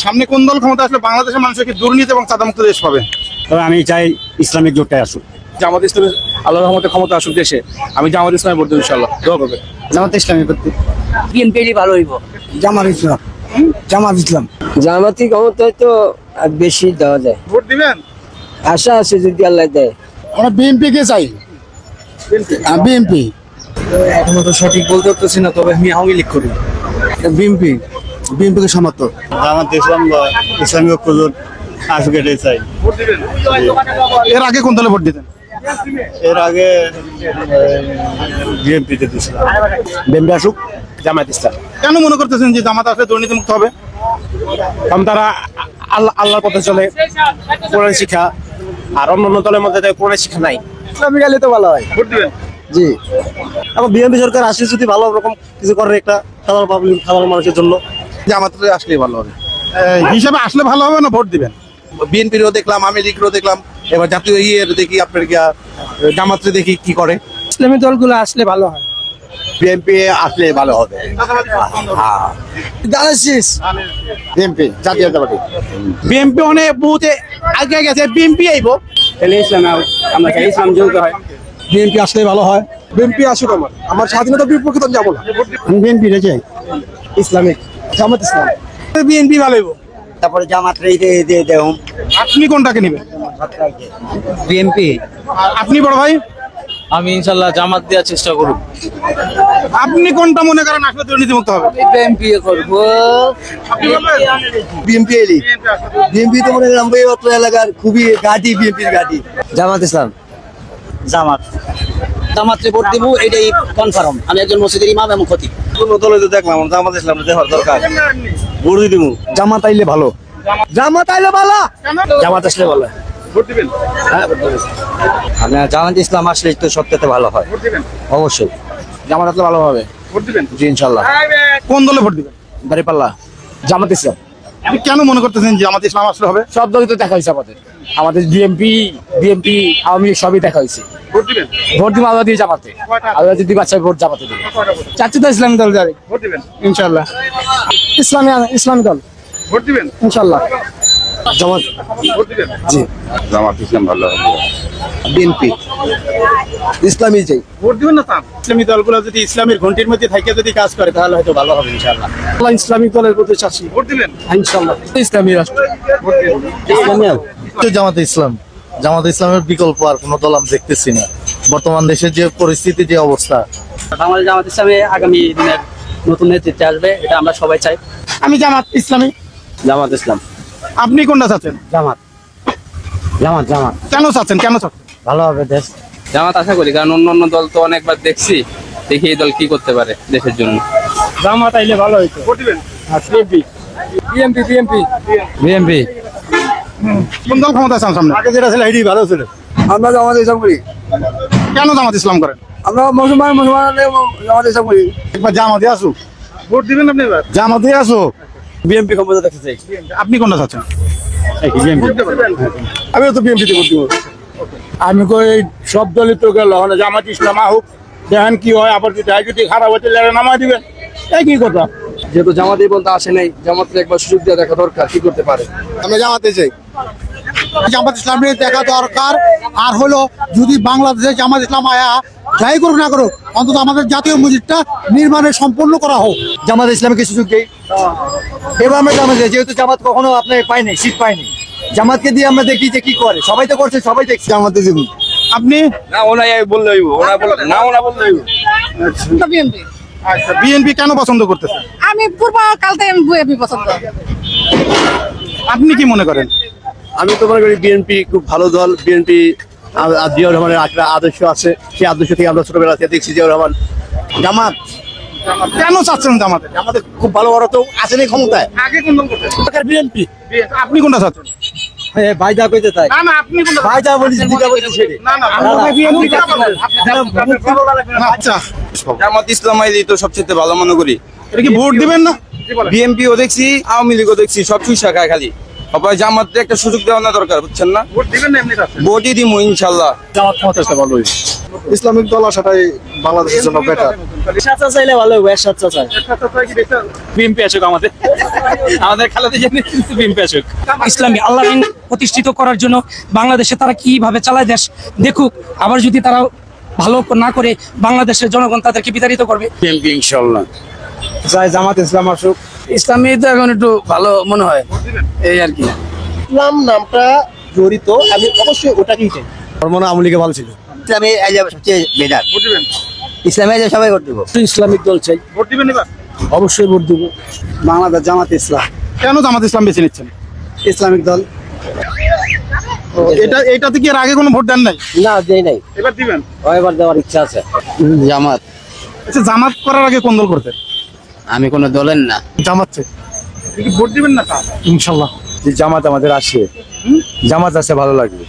সামনে কোন দল ক্ষমতা আসলে বাংলাদেশের মানুষ কি দুর্নীতি এবং চাঁদামুক্ত দেশ পাবে? তবে আমি চাই ইসলামিক জোটটাই আসুক। জামাত ইসলামের আল্লাহর রহমতে ক্ষমতা আসুক দেশে। আমি জামাত ইসলামের ভোট দেব ইনশাআল্লাহ। দোয়া করবে। জামাত ইসলামী করতে বিএনপি ভালো হইব। জামাত ইসলাম জামাতি ক্ষমতায় তো বেশি দেওয়া যায়, ভোট দিবেন? আশা আছে যদি আল্লাহ দেয়। আমরা বিএনপি কে চাই। বিএনপি আমি তো সঠিক বলতে পারতেছি না, তবে আমি আওয়ামী লীগ করি। বিএনপি কে সমর্থন। জামাত ইসলাম ইসলামী ঐক্যজোট আসুক এটাই চাই। ভোট দিবেন? এর আগে কোন দলে ভোট দিতেন? এর আগে বিএনপিতে দিয়েছিলাম। বিএনপি আসুক। জামাত ইসলাম। কেন মনে করতেছেন যে জামাত আসলে দুর্নীতিমুক্ত হবে? কারণ তারা আল্লাহর পথে চলে, কোরআন শিক্ষা, আর অন্য দলের মধ্যে কোরআন শিক্ষা নাই। ইসলামী গেলে তো ভালো হয়। ভোট দিবেন? জি, এখন বিএনপি সরকার আসলে যদি ভালো রকম কিছু করে একটা সাধারণ পাবলিক সাধারণ মানুষের জন্য, জামাত আসলেই ভালো হবে। হিসাবে আসলে ভালো হবে না ভোট দিবেন? বিএনপিরও দেখলাম, আওয়ামী লীগেরও দেখলাম, এবার জাতীয় ইয়ের দেখি আপনার জামাতরে দেখি কি করে। ইসলামী দলগুলো আসলে ভালো হয়। বিএনপি আসলে ভালো হবে। বিএনপি জাতীয়তাবাদী। বিএনপি অনেক বহুতে আগে গেছে, বিএনপি আইব। তাহলে ইসলাম আমরা চাই ইসলাম যোগ্য হয়। বিএনপি আসলে ভালো হয়। বিএনপি আসুক। আমার স্বাধীনতার বিপক্ষে তো যাবো না। আমি বিএনপি রে চাই। ইসলামিক জামাত ইসলাম। বিএনপি ভালো হইব। তারপরে জামাত দিয়ে দেও। আপনি কোনটাকে নেবেন? বিএনপি। আপনি বড় ভাই? আমি ইনশাল্লাহ জামাত দেওয়ার চেষ্টা করব। আপনি কোনটা মনে করেন আসলে দুর্নীতিমুক্ত হবে? বিএনপি করব। আপনি বলবেন? বিএনপি এলি বিএনপি তো মনে করেন অত এলাকার খুবই ঘাঁটি, বিএনপির ঘাঁটি। জামাত ইসলাম। জামাত। জামাতে ভোট দিব, এটাই কনফার্ম। আমি একজন মসজিদের ইমাম এবং খতিব। কোন দলে তো দেখলাম জামাত ইসলাম দেওয়ার দরকার। ভোট দিব। জামাত আইলে ভালো। জামাত আইলে ভালো। জামাত আসলে ভালো। ভোট দিবেন? জামাত ইসলাম আসলে তো সবচেয়ে ভালো হয়। ভোট দিবেন? অবশ্যই জামাত আসলে ভালো হবে। ভোট দিবেন? জি ইনশাল্লাহ। কোন দলে ভোট দিবেন? দাঁড়িপাল্লা। জামাত ইসলাম। আপনি কেন মনে করতেছেন যে জামাত ইসলাম আসলে হবে? সব দলই তো দেখা হয়েছে আমাদের বিএনপি আওয়ামী লীগ সবই দেখা হয়েছে। ভোট দিবেন? ভোট দিব আল্লাহ দিয়ে জামাতে। আল্লাহ যদি বাচ্চায় ভোট জামাতে দেবে। চাচ্ছি তো ইসলামী দল যাবে ভোট দিবেন? ইনশাল্লাহ। ইসলামী দল ভোট দিবেন? ইনশাল্লাহ। জামাত। ভোট দিবেন? জামাত ইসলাম ভালো হবে। বিএনপি ইসলামী চাই। ভোট দিবেন না স্যার? ইসলামী দলগুলো যদি ইসলামের ঘন্টির মধ্যে থাকে যদি কাজ করে তাহলে হয়তো ভালো হবে ইনশাআল্লাহ। আল্লাহ ইসলামিক দলের প্রতি চাচ্ছি। ভোট দিবেন? ইনশাল্লাহ। ইসলামী রাষ্ট্র। ভোট দিবেন? জামাত ইসলাম। জামাত ইসলামের বিকল্প আর কোন দল আমি দেখতেছি না। বর্তমান দেশের যে পরিস্থিতি, যে অবস্থা, বাংলাদেশ জামাত ইসলামে আগামী দিনের নতুন নেতৃত্বে আসবে, এটা আমরা সবাই চাই। আমি জামাত ইসলামী। জামাত ইসলাম। আপনি কোনটা চাচ্ছেন? জামাত। জামাত। কেন চাচ্ছেন? ভালো হবে দেশ। জামাত আশা করি, কারণ অন্য দল তো অনেকবার দেখছি, দেখি এই দল কি করতে পারে দেশের জন্য। জামাত আইলে ভালো হইতো। ভোট দিবেন? বিএনপি। কোন দল ক্ষমতা চান সামনে? আগে যেটা ছিল এটাই ভালো ছিল। আমরা জামাত ইসলাম করি। কেন জামাত ইসলাম করেন? আমরা মুসলমান জামাত ইসলাম করি। একবার জামাতে আসুক। ভোট দিবেন আপনি এবার? জামাতে আসুক। বিএনপি ক্ষমতা দেখতে চাই। আপনি কোনটা চাচ্ছেন? আমিও তো বিএনপিতে করতে পারবো। আমি কই সব দলই তো গেল, জামাত ইসলাম হোক, দেখেন কি হয়। আবার যদি খারাপ হতে লেগে নামাই দিবেন, একই কথা। যেহেতু জামাত এই পর্যন্ত আসে নাই, জামাতের একবার সুযোগ দিয়ে দেখা দরকার, কি করতে পারে। আমরা জামাতে চাই। জামাত ইসলামের দেখা দরকার। আর হলো যদি বাংলাদেশে জামাত ইসলাম আয়া যাই করুক না করুক, অন্তত আমাদের জাতীয় মসজিদটা নির্মাণে সম্পূর্ণ করা হোক। জামাত ইসলামকে সুযোগ দেই। এবার আমরা জামাত, যেহেতু জামাত কখনো আপনার পাইনি, সিট পাইনি, জামাতকে দিয়ে আমরা দেখি যে কি করে। সবাই তো করছে, সবাই দেখছি। জামাতে দিব। আপনি? না ওনাই বললে হইব, ওনা বললে হইব। বিএনপি। আচ্ছা, বিএনপি কেন পছন্দ করতেছেন? আমি পূর্বকাল থেকে বিএনপি পছন্দ। আপনি কি মনে করেন? আমি তো মনে করি বিএনপি খুব ভালো দল। বিএনপি জিয়াউর রহমানের একটা আদর্শ আছে, সেই আদর্শ থেকে আমরা ছোটবেলা থেকে দেখছি জিয়াউর রহমান। জামাত কেন চাচ্ছেন জামাতে? আমাদের খুব ভালো বড় তো আসেনি ক্ষমতায়। আগে কোন দল করতেন? বিএনপি। আপনি কোনটা চাচ্ছেন? ভাইদা কইতে চাই। না আপনি কোনটা? ভাইদা বলিস, দিদা বলিস সেটা। না আচ্ছা, জামাত ইসলাম আইলেই তো সবচেয়ে ভালো মনে করি। এটা কি ভোট দিবেন না? বিএনপিও দেখছি, আওয়ামী লীগও দেখছি, সব চুইসা খায় খালি। আবার জামাতে একটা সুযোগ দেওয়া না দরকার, বুঝছেন না? ভোট দিবেন না এমনি চাচ্ছেন? ভোটই দিমু ইনশাল্লাহ। জামাত ক্ষমতা আসলে ভালো হইতো। ইসলামিক দল আসাটাই বাংলাদেশের জন্য বেটার। সাচ্চা চাইলে ভালো হবে, সাচ্চা চাই। বিএনপি আসুক আমাদের খেলাতে জানি বিএনপি আসুক। ইসলামী আল্লাহ আইন প্রতিষ্ঠিত করার জন্য বাংলাদেশে তারা কিভাবে চালায় দেশ দেখুক, আবার যদি তারা ভালো না করে বাংলাদেশের জনগণ তাদেরকে বিতাড়িত করবে। বিএনপি ইনশাল্লাহ। চাই জামাত ইসলাম আসুক। ইসলামী তো এখন একটু ভালো মনে হয়, এই আর কি। ইসলাম নামটা জড়িত, আমি অবশ্যই ওটাকেই চাই। আমার মনে হয় আওয়ামী লীগে ভালো ছিল। ইসলামী সবচেয়ে বেটার। ইসলামী সবাই ভোট দেবো। ইসলামিক দল চাই, ভোট দিবেন এবার? অবশ্যই ভোট দেবো। বাংলাদেশ জামাত ইসলাম। কেন জামাত ইসলাম বেছে নিচ্ছেন? ইসলামিক দল। এটাতে কি এর আগে কোনো ভোট দেন নাই? না, দেই নাই, এবার দিবেন? এবার দেওয়ার ইচ্ছা আছে। জামাত। আচ্ছা, জামাত করার আগে কোন দল করতেন? আমি কোনো দলের না। জামাত চাই। ভোট দিবেন না? ইনশাল্লাহ জামাত আমাদের আসে, জামাত আসে ভালো লাগবে।